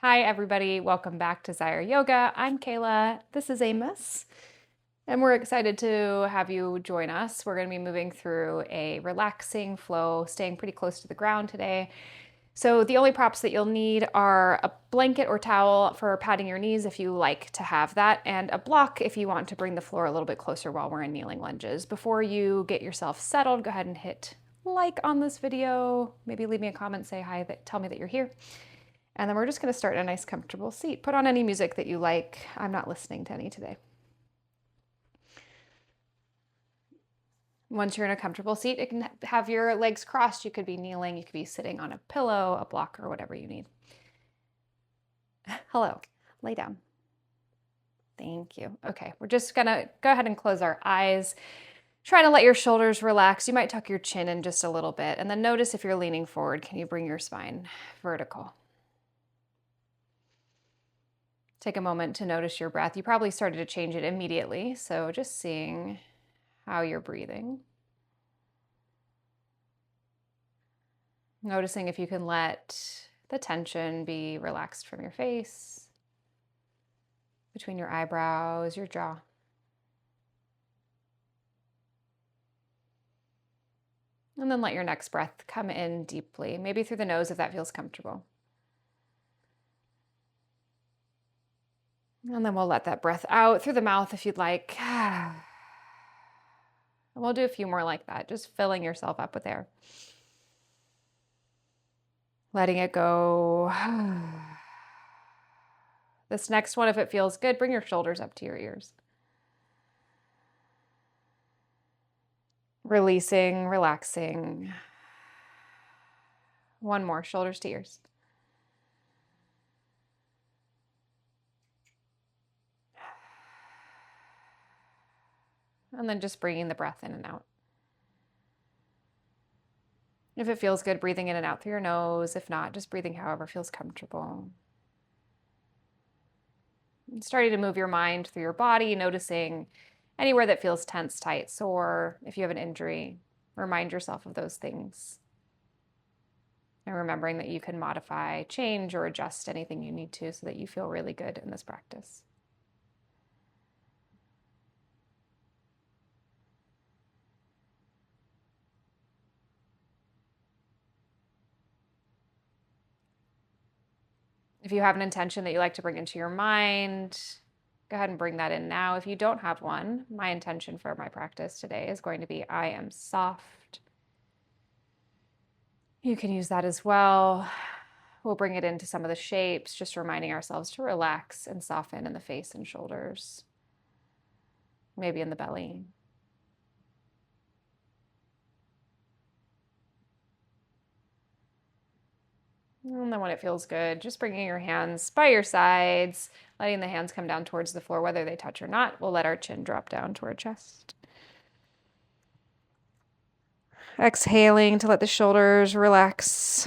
Hi, everybody. Welcome back to Zyre Yoga. I'm Kayla. This is Amos. And we're excited to have you join us. We're going to be moving through a relaxing flow, staying pretty close to the ground today. So, the only props that you'll need are a blanket or towel for padding your knees if you like to have that, and a block if you want to bring the floor a little bit closer while we're in kneeling lunges. Before you get yourself settled, go ahead and hit like on this video. Maybe leave me a comment, say hi, tell me that you're here. And then we're just going to start in a nice comfortable seat. Put on any music that you like. I'm not listening to any today. Once you're in a comfortable seat, it can have your legs crossed. You could be kneeling, you could be sitting on a pillow, a block, or whatever you need. Hello, lay down. Thank you. Okay, we're just gonna go ahead and close our eyes. Try to let your shoulders relax. You might tuck your chin in just a little bit. And then notice if you're leaning forward, can you bring your spine vertical? Take a moment to notice your breath. You probably started to change it immediately, so just seeing how you're breathing. Noticing if you can let the tension be relaxed from your face, between your eyebrows, your jaw. And then let your next breath come in deeply, maybe through the nose if that feels comfortable. And then we'll let that breath out through the mouth if you'd like. And we'll do a few more like that, just filling yourself up with air. Letting it go. This next one, if it feels good, bring your shoulders up to your ears. Releasing, relaxing. One more, shoulders to ears. And then just bringing the breath in and out. If it feels good, breathing in and out through your nose. If not, just breathing however feels comfortable. And starting to move your mind through your body, noticing anywhere that feels tense, tight, sore. If you have an injury, remind yourself of those things. And remembering that you can modify, change, or adjust anything you need to so that you feel really good in this practice. If you have an intention that you like to bring into your mind, go ahead and bring that in now. If you don't have one, my intention for my practice today is going to be I am soft. You can use that as well. We'll bring it into some of the shapes, just reminding ourselves to relax and soften in the face and shoulders, maybe in the belly. And then when it feels good, just bringing your hands by your sides, letting the hands come down towards the floor, whether they touch or not. We'll let our chin drop down to our chest. Exhaling to let the shoulders relax.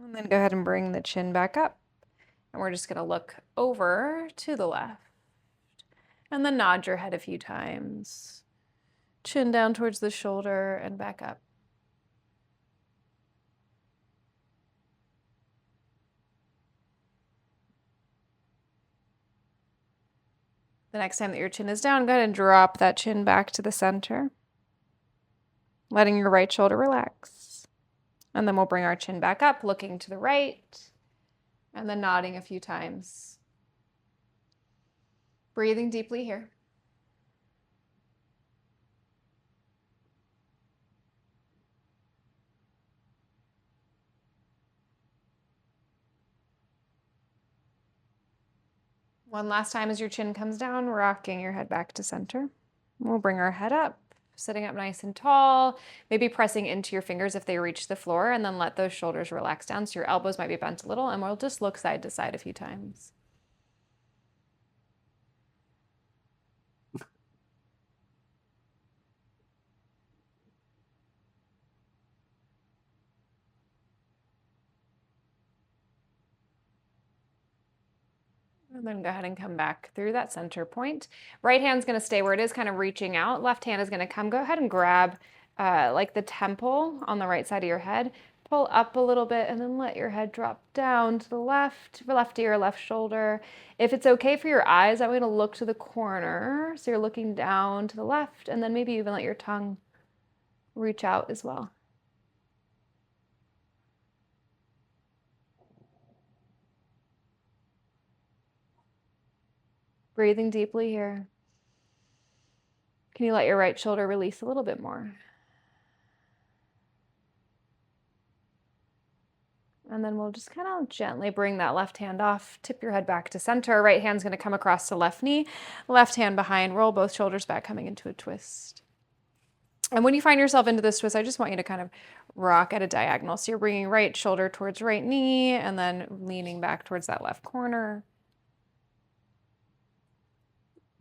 And then go ahead and bring the chin back up. And we're just going to look over to the left. And then nod your head a few times. Chin down towards the shoulder and back up. The next time that your chin is down, go ahead and drop that chin back to the center. Letting your right shoulder relax. And then we'll bring our chin back up, looking to the right. And then nodding a few times. Breathing deeply here. One last time as your chin comes down, rocking your head back to center. We'll bring our head up, sitting up nice and tall, maybe pressing into your fingers if they reach the floor, and then let those shoulders relax down so your elbows might be bent a little, and we'll just look side to side a few times. And then go ahead and come back through that center point. Right hand's going to stay where it is, kind of reaching out. Left hand is going to come. Go ahead and grab like the temple on the right side of your head. Pull up a little bit and then let your head drop down to the left ear, left shoulder. If it's okay for your eyes, I'm going to look to the corner. So you're looking down to the left, and then maybe even let your tongue reach out as well. Breathing deeply here. Can you let your right shoulder release a little bit more? And then we'll just kind of gently bring that left hand off, tip your head back to center. Right hand's going to come across the left knee, left hand behind, roll both shoulders back, coming into a twist. And when you find yourself into this twist, I just want you to kind of rock at a diagonal. So you're bringing right shoulder towards right knee and then leaning back towards that left corner.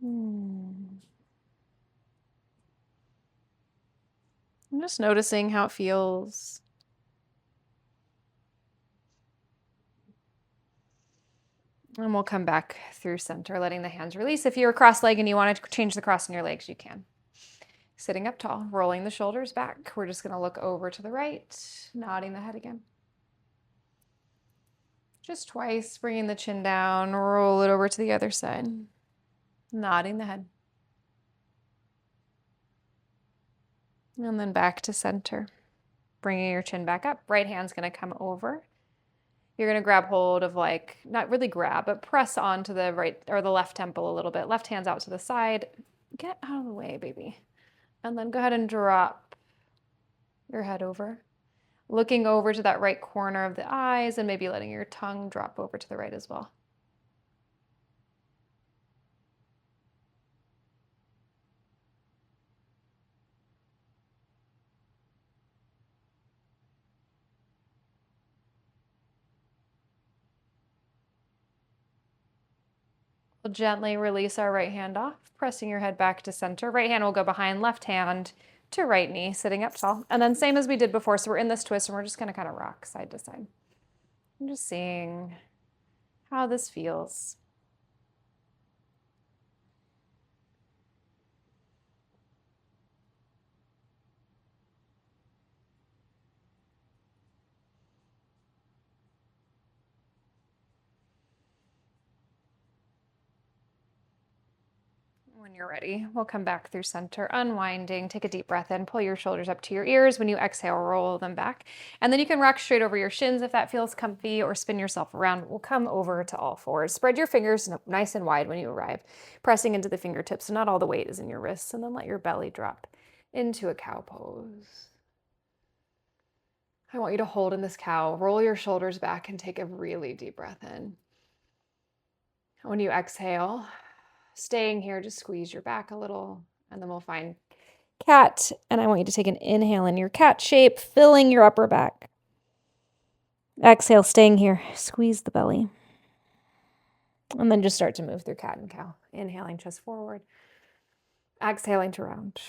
I'm just noticing how it feels. And we'll come back through center, letting the hands release. If you're cross-legged and you want to change the cross in your legs, you can. Sitting up tall, rolling the shoulders back. We're just going to look over to the right, nodding the head again. Just twice, bringing the chin down, roll it over to the other side, nodding the head. And then back to center, bringing your chin back up. Right hand's going to come over. You're going to grab hold of, like, not really grab, but press onto the right or the left temple a little bit. Left hand's out to the side. Get out of the way, baby. And then go ahead and drop your head over. Looking over to that right corner of the eyes and maybe letting your tongue drop over to the right as well. We'll gently release our right hand off, pressing your head back to center. Right hand will go behind, left hand to right knee, sitting up tall. And then same as we did before, so we're in this twist and we're just going to kind of rock side to side. I'm just seeing how this feels. When you're ready, we'll come back through center, unwinding. Take a deep breath in, pull your shoulders up to your ears. When you exhale, roll them back. And then you can rock straight over your shins if that feels comfy, or spin yourself around. We'll come over to all fours. Spread your fingers nice and wide when you arrive, pressing into the fingertips so not all the weight is in your wrists. And then let your belly drop into a cow pose. I want you to hold in this cow, roll your shoulders back, and take a really deep breath in. When you exhale, staying here, just squeeze your back a little, and then we'll find cat. And I want you to take an inhale in your cat shape, filling your upper back. Exhale, staying here, squeeze the belly. And then just start to move through cat and cow. Inhaling, chest forward. Exhaling to round.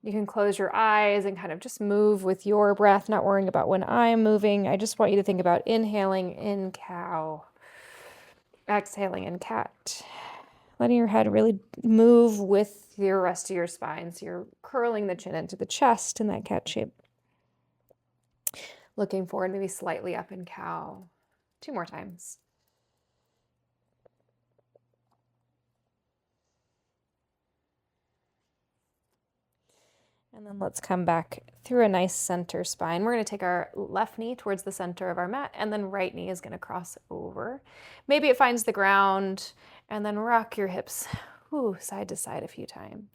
You can close your eyes and kind of just move with your breath, not worrying about when I'm moving. I just want you to think about inhaling in cow, exhaling in cat, letting your head really move with the rest of your spine. So you're curling the chin into the chest in that cat shape. Looking forward, maybe slightly up in cow. 2 more times. And then let's come back through a nice center spine. We're going to take our left knee towards the center of our mat, and then right knee is going to cross over. Maybe it finds the ground, and then rock your hips side to side a few times.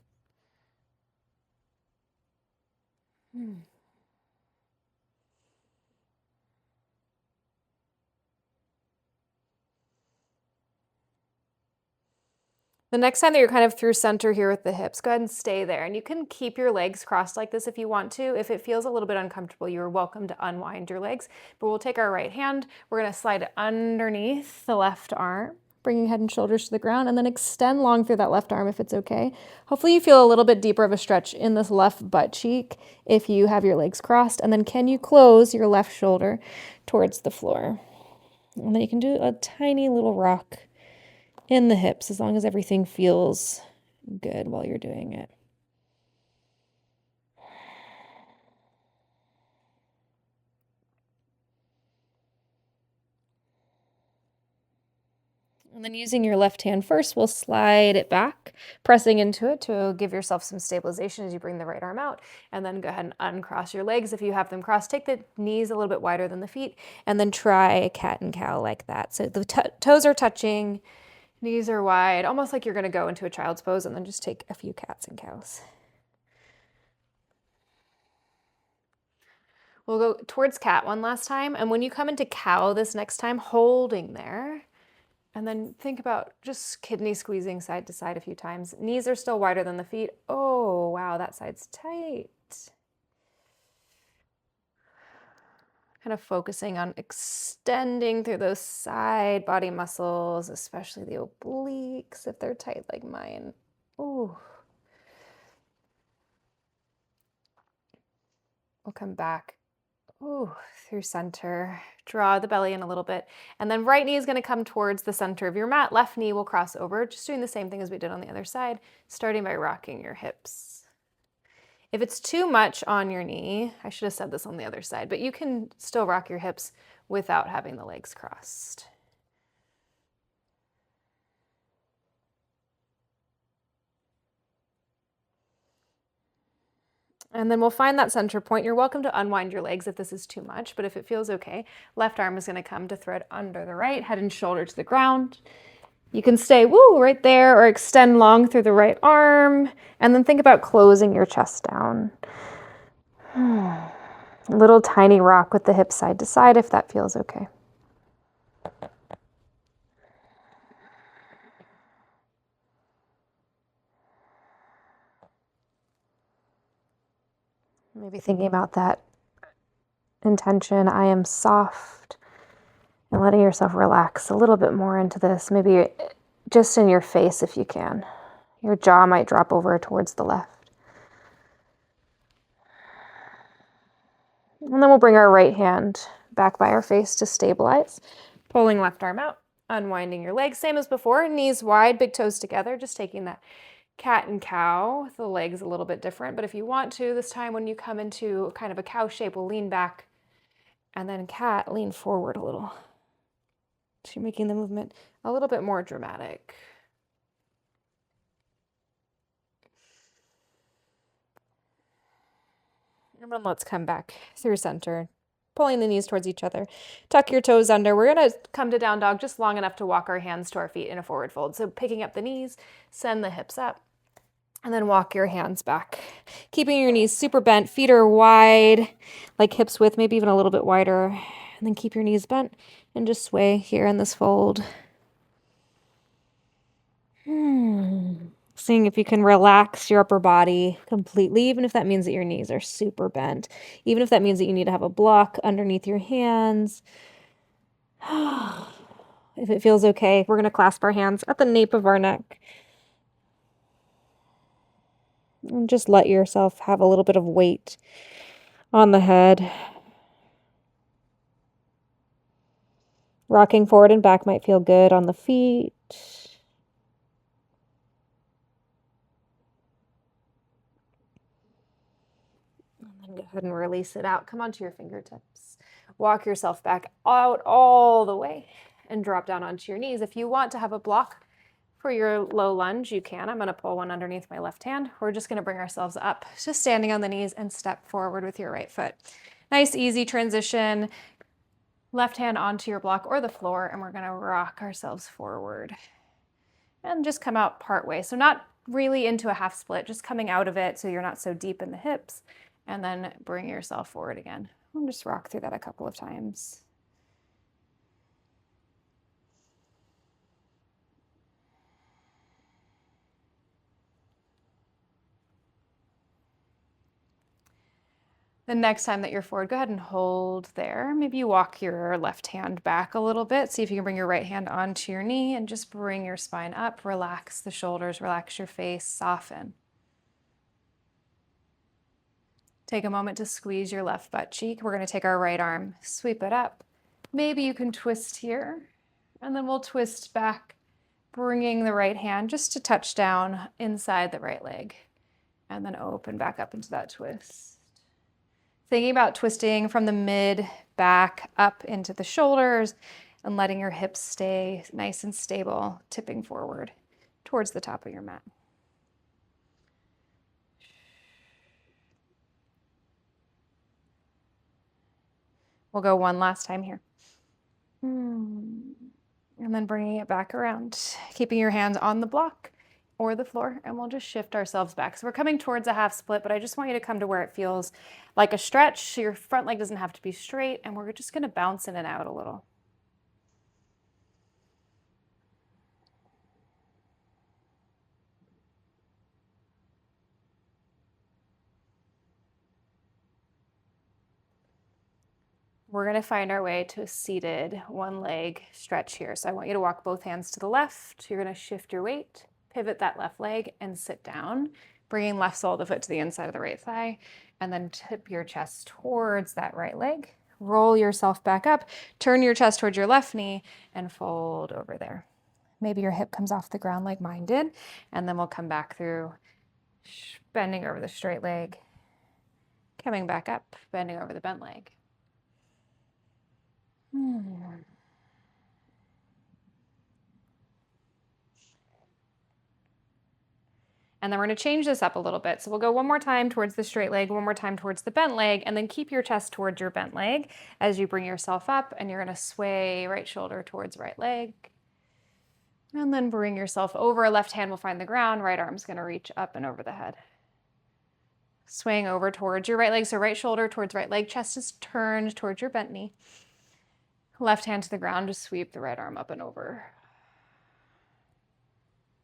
The next time that you're kind of through center here with the hips, go ahead and stay there. And you can keep your legs crossed like this if you want to. If it feels a little bit uncomfortable, you're welcome to unwind your legs. But we'll take our right hand. We're going to slide it underneath the left arm, bringing head and shoulders to the ground, and then extend long through that left arm if it's okay. Hopefully you feel a little bit deeper of a stretch in this left butt cheek if you have your legs crossed, and then can you close your left shoulder towards the floor? And then you can do a tiny little rock in the hips as long as everything feels good while you're doing it. And then using your left hand first, we'll slide it back, pressing into it to give yourself some stabilization as you bring the right arm out. And then go ahead and uncross your legs if you have them crossed. Take the knees a little bit wider than the feet, and then try a cat and cow like that. So the toes are touching, knees are wide, almost like you're going to go into a child's pose, and then just take a few cats and cows. We'll go towards cat one last time. And when you come into cow this next time, holding there. And then think about just kidney squeezing side to side a few times. Knees are still wider than the feet. Oh, wow, that side's tight. Kind of focusing on extending through those side body muscles, especially the obliques if they're tight like mine. Ooh. We'll come back. Ooh, through center. Draw the belly in a little bit. And then right knee is going to come towards the center of your mat. Left knee will cross over, just doing the same thing as we did on the other side, starting by rocking your hips. If it's too much on your knee, I should have said this on the other side, but you can still rock your hips without having the legs crossed. And then we'll find that center point. You're welcome to unwind your legs if this is too much, but if it feels okay, left arm is going to come to thread under the right, head and shoulder to the ground. You can stay, right there, or extend long through the right arm, and then think about closing your chest down. A little tiny rock with the hips side to side if that feels okay. Maybe thinking about that intention, I am soft, and letting yourself relax a little bit more into this, maybe just in your face if you can. Your jaw might drop over towards the left. And then we'll bring our right hand back by our face to stabilize, pulling left arm out, unwinding your legs, same as before, knees wide, big toes together, just taking that cat and cow. The legs a little bit different, but if you want to, this time when you come into kind of a cow shape, we'll lean back, and then cat, lean forward a little. So you're making the movement a little bit more dramatic. And then let's come back through center, pulling the knees towards each other. Tuck your toes under. We're going to come to down dog just long enough to walk our hands to our feet in a forward fold. So picking up the knees, send the hips up, and then walk your hands back. Keeping your knees super bent, feet are wide, like hips width, maybe even a little bit wider. And then keep your knees bent and just sway here in this fold. Seeing if you can relax your upper body completely, even if that means that your knees are super bent, even if that means that you need to have a block underneath your hands. If it feels okay, we're going to clasp our hands at the nape of our neck. And just let yourself have a little bit of weight on the head. Rocking forward and back might feel good on the feet. Go ahead and release it out. Come onto your fingertips. Walk yourself back out all the way and drop down onto your knees. If you want to have a block for your low lunge, you can. I'm going to pull one underneath my left hand. We're just going to bring ourselves up, just standing on the knees and step forward with your right foot. Nice, easy transition. Left hand onto your block or the floor, and we're going to rock ourselves forward and just come out part way. So not really into a half split, just coming out of it so you're not so deep in the hips. And then bring yourself forward again. I'll just rock through that a couple of times. The next time that you're forward, go ahead and hold there. Maybe you walk your left hand back a little bit. See if you can bring your right hand onto your knee and just bring your spine up. Relax the shoulders, relax your face, soften. Take a moment to squeeze your left butt cheek. We're going to take our right arm, sweep it up. Maybe you can twist here, and then we'll twist back, bringing the right hand just to touch down inside the right leg, and then open back up into that twist. Thinking about twisting from the mid back up into the shoulders and letting your hips stay nice and stable, tipping forward towards the top of your mat. We'll go one last time here. And then bringing it back around, keeping your hands on the block or the floor, and we'll just shift ourselves back. So we're coming towards a half split, but I just want you to come to where it feels like a stretch. Your front leg doesn't have to be straight, and we're just gonna bounce in and out a little. We're gonna find our way to a seated one leg stretch here. So I want you to walk both hands to the left. You're gonna shift your weight, pivot that left leg and sit down, bringing left sole of the foot to the inside of the right thigh, and then tip your chest towards that right leg. Roll yourself back up, turn your chest towards your left knee and fold over there. Maybe your hip comes off the ground like mine did, and then we'll come back through, bending over the straight leg, coming back up, bending over the bent leg. And then we're going to change this up a little bit. So we'll go one more time towards the straight leg, one more time towards the bent leg, and then keep your chest towards your bent leg as you bring yourself up, and you're going to sway right shoulder towards right leg. And then bring yourself over. Left hand will find the ground, right arm's going to reach up and over the head. Swaying over towards your right leg, so right shoulder towards right leg, chest is turned towards your bent knee. Left hand to the ground to sweep the right arm up and over.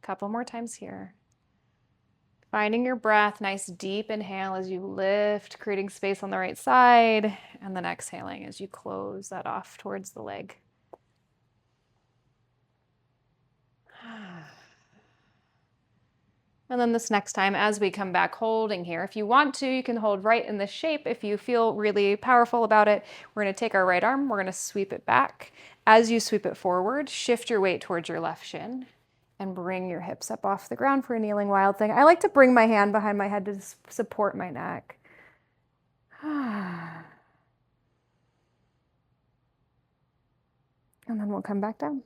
Couple more times here. Finding your breath, nice deep inhale as you lift, creating space on the right side, and then exhaling as you close that off towards the leg. And then this next time, as we come back holding here, if you want to, you can hold right in this shape. If you feel really powerful about it, we're going to take our right arm, we're going to sweep it back. As you sweep it forward, shift your weight towards your left shin and bring your hips up off the ground for a kneeling wild thing. I like to bring my hand behind my head to support my neck. And then we'll come back down.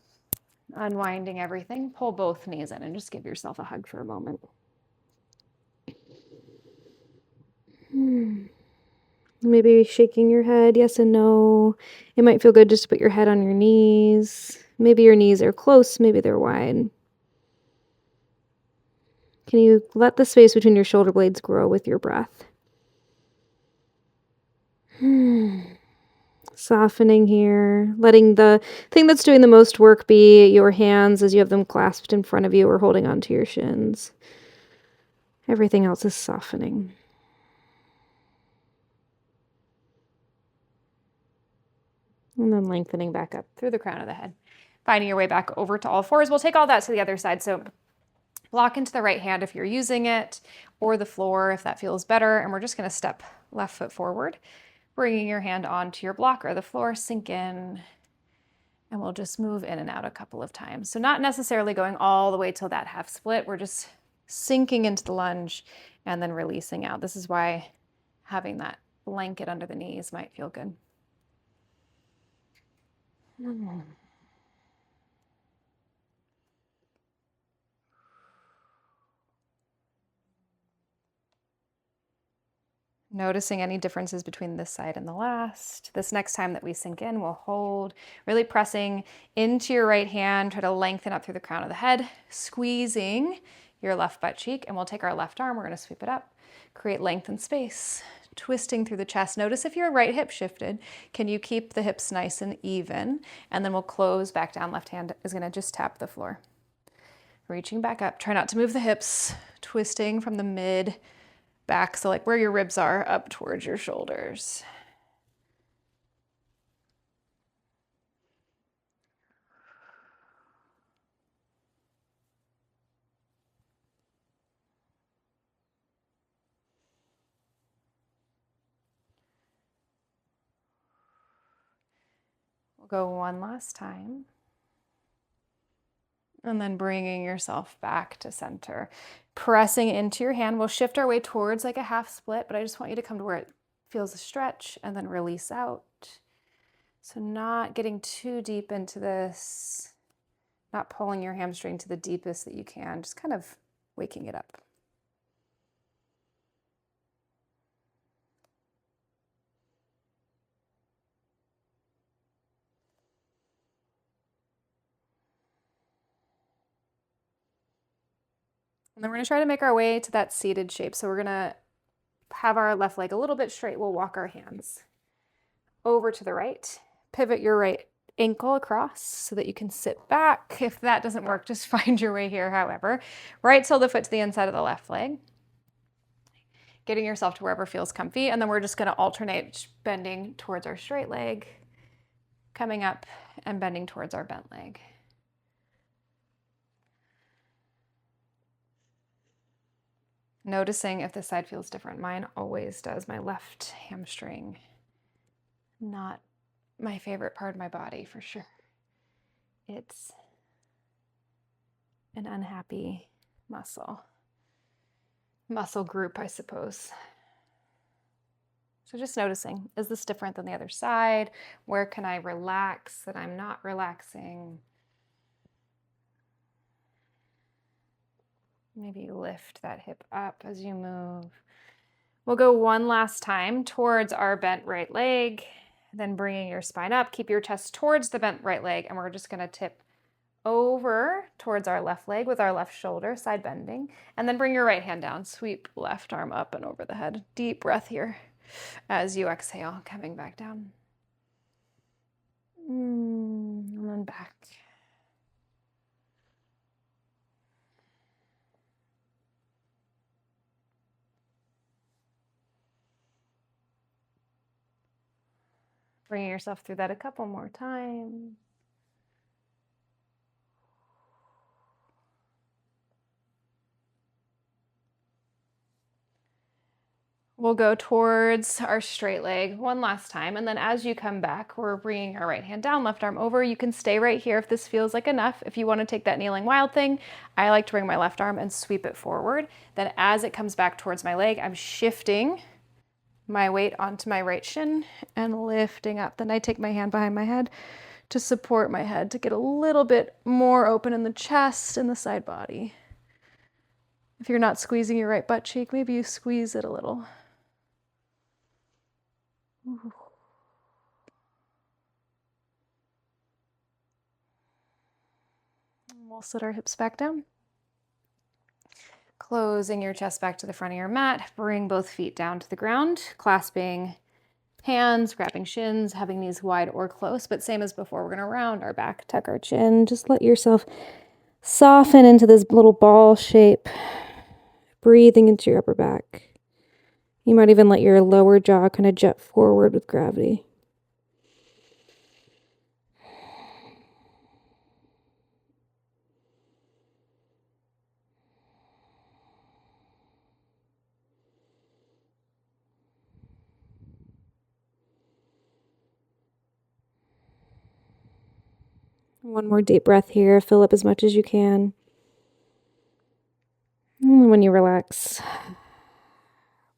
Unwinding everything, pull both knees in and just give yourself a hug for a moment. Maybe shaking your head, yes and no. It might feel good just to put your head on your knees. Maybe your knees are close, maybe they're wide. Can you let the space between your shoulder blades grow with your breath? Softening here, letting the thing that's doing the most work be your hands as you have them clasped in front of you or holding onto your shins. Everything else is softening. And then lengthening back up through the crown of the head. Finding your way back over to all fours. We'll take all that to the other side. So block into the right hand if you're using it, or the floor if that feels better. And we're just going to step left foot forward, bringing your hand onto your block or the floor, sink in, and we'll just move in and out a couple of times. So not necessarily going all the way till that half split. We're just sinking into the lunge and then releasing out. This is why having that blanket under the knees might feel good. Noticing any differences between this side and the last. This next time that we sink in, we'll hold, really pressing into your right hand, try to lengthen up through the crown of the head, squeezing your left butt cheek, and we'll take our left arm, we're gonna sweep it up, create length and space, twisting through the chest. Notice if your right hip shifted, can you keep the hips nice and even? And then we'll close back down, left hand is gonna just tap the floor. Reaching back up, try not to move the hips, twisting from the mid back. So like where your ribs are, up towards your shoulders. We'll go one last time. And then bringing yourself back to center. Pressing into your hand. We'll shift our way towards like a half split, but I just want you to come to where it feels a stretch and then release out. So not getting too deep into this, not pulling your hamstring to the deepest that you can, just kind of waking it up. And then we're going to try to make our way to that seated shape. So we're going to have our left leg a little bit straight. We'll walk our hands over to the right. Pivot your right ankle across so that you can sit back. If that doesn't work, just find your way here, however. Right sole of the foot to the inside of the left leg. Getting yourself to wherever feels comfy. And then we're just going to alternate bending towards our straight leg, coming up and bending towards our bent leg. Noticing if this side feels different. Mine always does. My left hamstring, not my favorite part of my body for sure. It's an unhappy muscle group, I suppose. So just noticing, is this different than the other side? Where can I relax that I'm not relaxing? Maybe lift that hip up as you move. We'll go one last time towards our bent right leg, then bringing your spine up. Keep your chest towards the bent right leg, and we're just going to tip over towards our left leg with our left shoulder, side bending, and then bring your right hand down. Sweep left arm up and over the head. Deep breath here as you exhale, coming back down. And then back. Bringing yourself through that a couple more times. We'll go towards our straight leg one last time. And then as you come back, we're bringing our right hand down, left arm over. You can stay right here if this feels like enough. If you want to take that kneeling wild thing, I like to bring my left arm and sweep it forward. Then as it comes back towards my leg, I'm shifting my weight onto my right shin and lifting up. Then I take my hand behind my head to support my head to get a little bit more open in the chest and the side body. If you're not squeezing your right butt cheek, maybe you squeeze it a little. Ooh. We'll sit our hips back down. Closing your chest back to the front of your mat. Bring both feet down to the ground, clasping hands, grabbing shins, having knees wide or close, but same as before, we're going to round our back, tuck our chin. Just let yourself soften into this little ball shape, breathing into your upper back. You might even let your lower jaw kind of jet forward with gravity. One more deep breath here. Fill up as much as you can. And when you relax,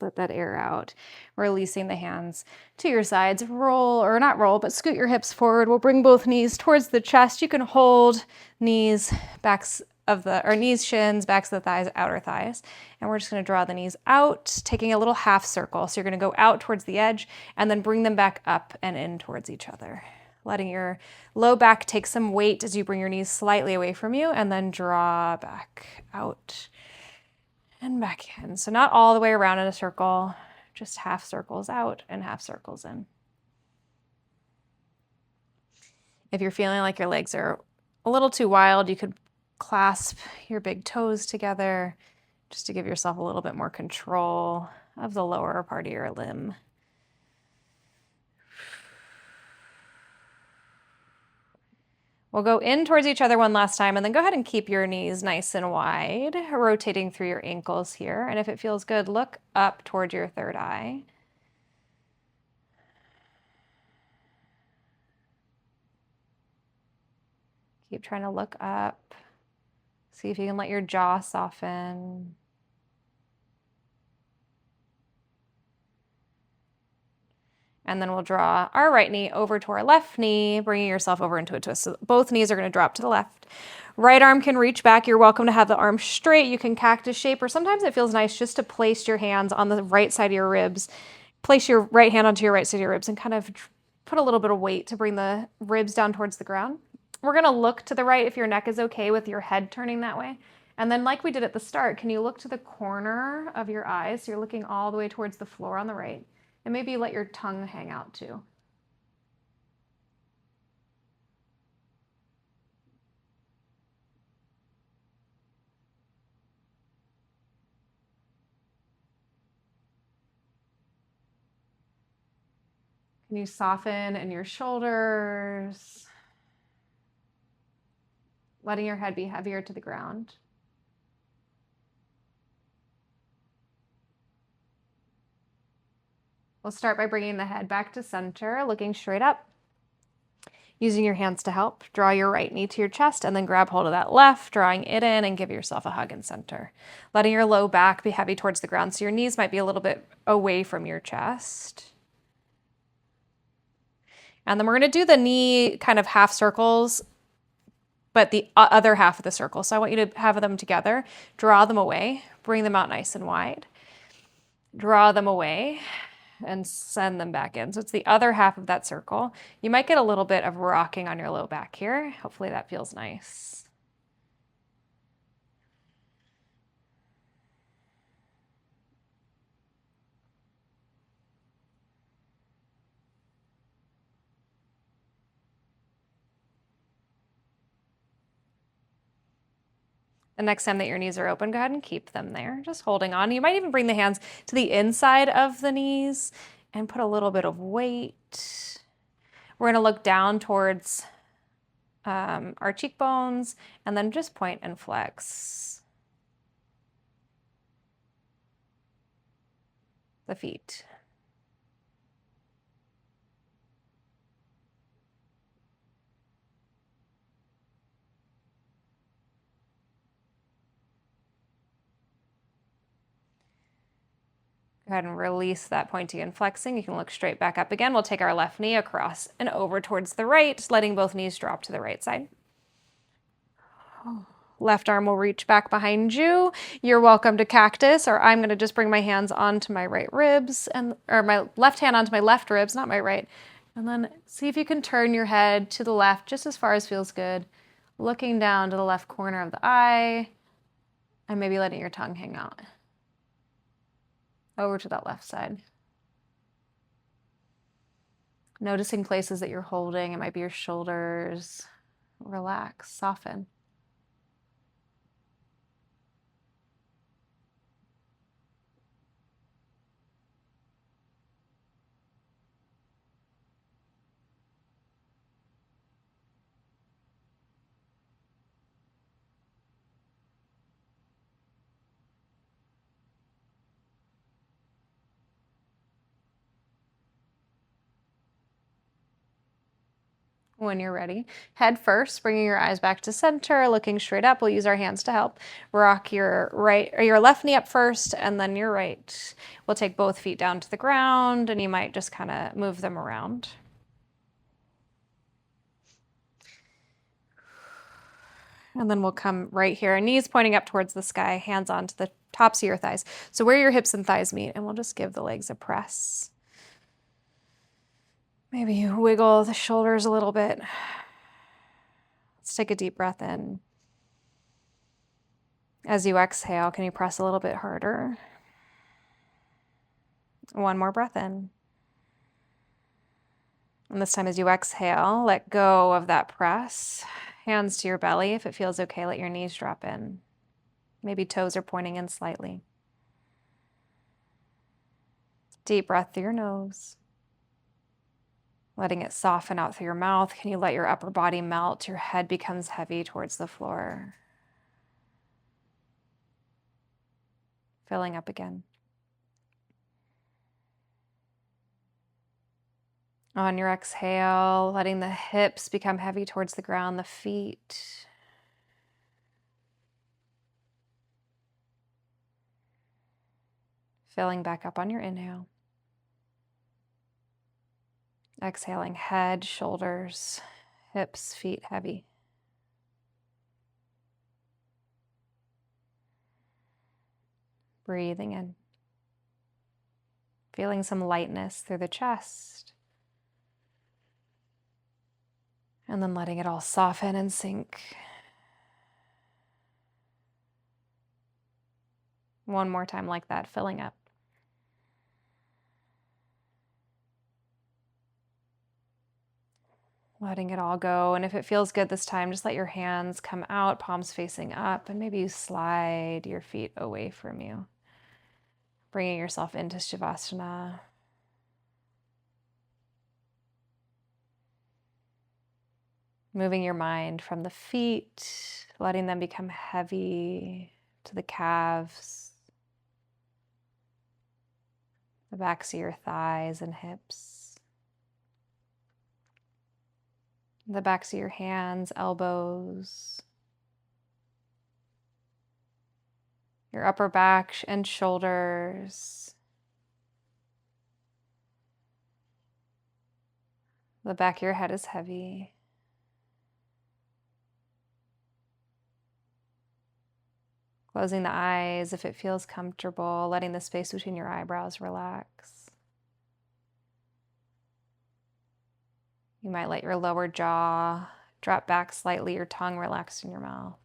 let that air out. Releasing the hands to your sides. Roll, or not roll, but scoot your hips forward. We'll bring both knees towards the chest. You can hold knees, backs of the, or knees, shins, backs of the thighs, outer thighs. And we're just going to draw the knees out, taking a little half circle. So you're going to go out towards the edge and then bring them back up and in towards each other. Letting your low back take some weight as you bring your knees slightly away from you and then draw back out and back in. So not all the way around in a circle, just half circles out and half circles in. If you're feeling like your legs are a little too wild, you could clasp your big toes together, just to give yourself a little bit more control of the lower part of your limb. We'll go in towards each other one last time, and then go ahead and keep your knees nice and wide, rotating through your ankles here. And if it feels good, look up towards your third eye. Keep trying to look up. See if you can let your jaw soften. And then we'll draw our right knee over to our left knee, bringing yourself over into a twist. So both knees are going to drop to the left. Right arm can reach back. You're welcome to have the arm straight. You can cactus shape, or sometimes it feels nice just to place your hands on the right side of your ribs. Place your right hand onto your right side of your ribs and kind of put a little bit of weight to bring the ribs down towards the ground. We're going to look to the right if your neck is okay with your head turning that way. And then like we did at the start, can you look to the corner of your eyes? So you're looking all the way towards the floor on the right. And maybe let your tongue hang out too. Can you soften in your shoulders? Letting your head be heavier to the ground. We'll start by bringing the head back to center, looking straight up. Using your hands to help, draw your right knee to your chest and then grab hold of that left, drawing it in and give yourself a hug in center. Letting your low back be heavy towards the ground, so your knees might be a little bit away from your chest. And then we're going to do the knee kind of half circles, but the other half of the circle. So I want you to have them together, draw them away, bring them out nice and wide, draw them away, and send them back in. So it's the other half of that circle. You might get a little bit of rocking on your low back here. Hopefully that feels nice. The next time that your knees are open, go ahead and keep them there, just holding on. You might even bring the hands to the inside of the knees and put a little bit of weight. We're going to look down towards our cheekbones and then just point and flex the feet. Go ahead and release that pointing and flexing. You can look straight back up again. We'll take our left knee across and over towards the right, letting both knees drop to the right side. Left arm will reach back behind you. You're welcome to cactus, or I'm going to just bring my hands onto my right ribs, or my left hand onto my left ribs, not my right. And then see if you can turn your head to the left just as far as feels good. Looking down to the left corner of the eye, and maybe letting your tongue hang out. Over to that left side. Noticing places that you're holding. It might be your shoulders. Relax, soften. When you're ready, head first, bringing your eyes back to center, looking straight up. We'll use our hands to help. Rock your right or your left knee up first and then your right. We'll take both feet down to the ground and you might just kind of move them around. And then we'll come right here, knees pointing up towards the sky, hands onto the tops of your thighs. So where your hips and thighs meet, and we'll just give the legs a press. Maybe you wiggle the shoulders a little bit. Let's take a deep breath in. As you exhale, can you press a little bit harder? One more breath in. And this time as you exhale, let go of that press. Hands to your belly. If it feels okay, let your knees drop in. Maybe toes are pointing in slightly. Deep breath through your nose. Letting it soften out through your mouth. Can you let your upper body melt? Your head becomes heavy towards the floor. Filling up again. On your exhale, letting the hips become heavy towards the ground, the feet. Filling back up on your inhale. Exhaling, head, shoulders, hips, feet heavy. Breathing in. Feeling some lightness through the chest. And then letting it all soften and sink. One more time like that, filling up. Letting it all go. And if it feels good this time, just let your hands come out, palms facing up, and maybe you slide your feet away from you. Bringing yourself into Shavasana. Moving your mind from the feet, letting them become heavy to the calves, the backs of your thighs and hips, the backs of your hands, elbows, your upper back and shoulders, the back of your head is heavy. Closing the eyes if it feels comfortable, letting the space between your eyebrows relax. You might let your lower jaw drop back slightly, your tongue relaxed in your mouth.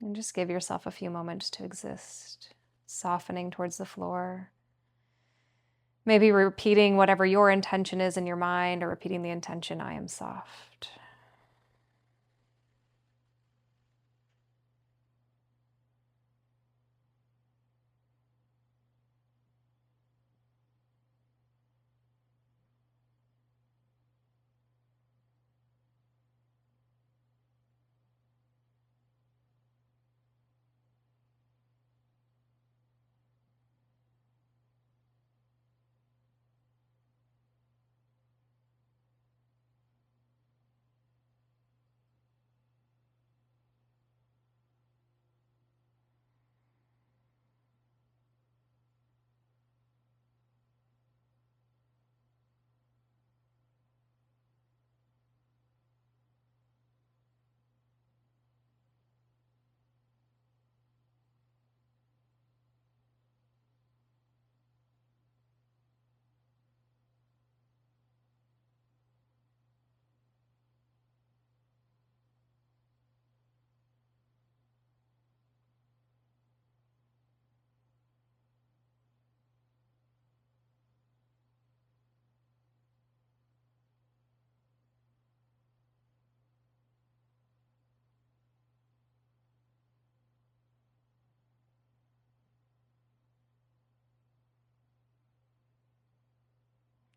And just give yourself a few moments to exist, softening towards the floor. Maybe repeating whatever your intention is in your mind, or repeating the intention, I am soft.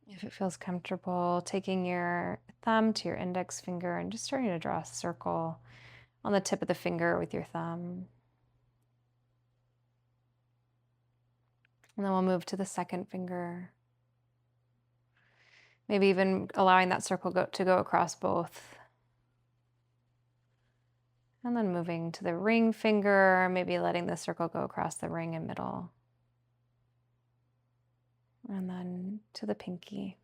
If it feels comfortable, taking your thumb to your index finger and just starting to draw a circle on the tip of the finger with your thumb. And then we'll move to the second finger. Maybe even allowing that circle to go across both. And then moving to the ring finger, maybe letting the circle go across the ring and middle. And then to the pinky.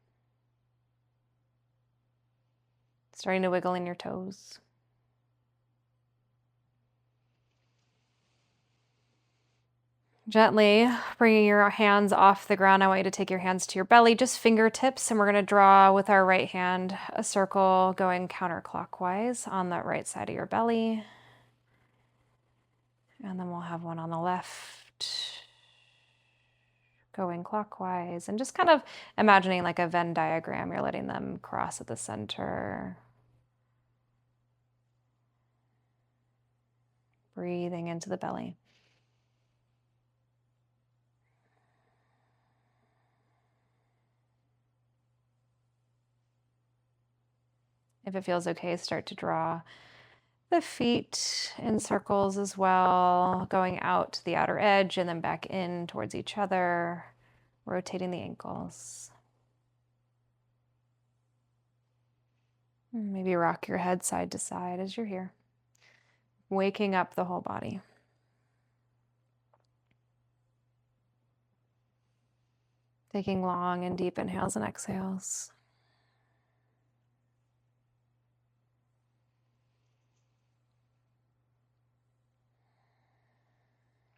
Starting to wiggle in your toes. Gently bringing your hands off the ground. I want you to take your hands to your belly, just fingertips, and we're going to draw with our right hand a circle going counterclockwise on that right side of your belly. And then we'll have one on the left going clockwise, and just kind of imagining like a Venn diagram. You're letting them cross at the center. breathing into the belly. If it feels okay, start to draw the feet in circles as well, going out to the outer edge and then back in towards each other, rotating the ankles. Maybe rock your head side to side as you're here, waking up the whole body. Taking long and deep inhales and exhales.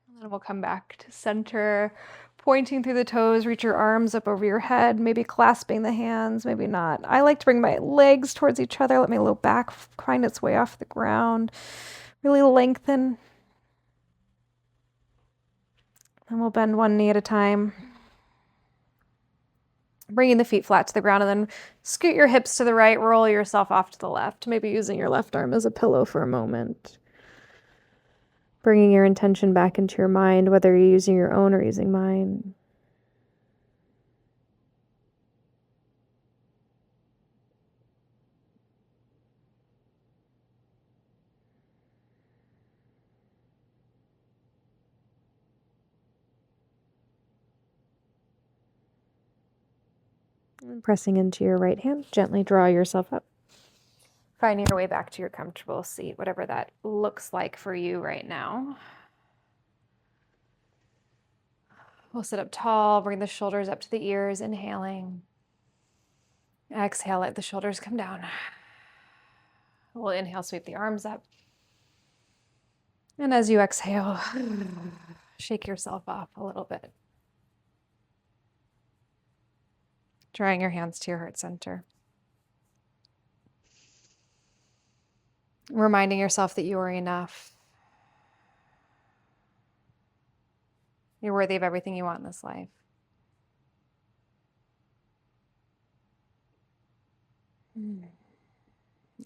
And then we'll come back to center, pointing through the toes, reach your arms up over your head, maybe clasping the hands, maybe not. I like to bring my legs towards each other, let my low back find its way off the ground, really lengthen. And we'll bend one knee at a time. Bringing the feet flat to the ground, and then scoot your hips to the right, roll yourself off to the left, maybe using your left arm as a pillow for a moment. Bringing your intention back into your mind, whether you're using your own or using mine. And pressing into your right hand, gently draw yourself up. Finding your way back to your comfortable seat, whatever that looks like for you right now. We'll sit up tall, bring the shoulders up to the ears, inhaling. Exhale, let the shoulders come down. We'll inhale, sweep the arms up. And as you exhale, shake yourself off a little bit. Drawing your hands to your heart center. Reminding yourself that you are enough. You're worthy of everything you want in this life.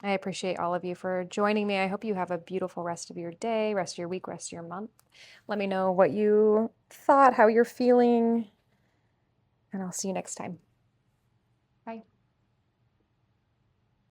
I appreciate all of you for joining me. I hope you have a beautiful rest of your day, rest of your week, rest of your month. Let me know what you thought, how you're feeling, and I'll see you next time. Bye.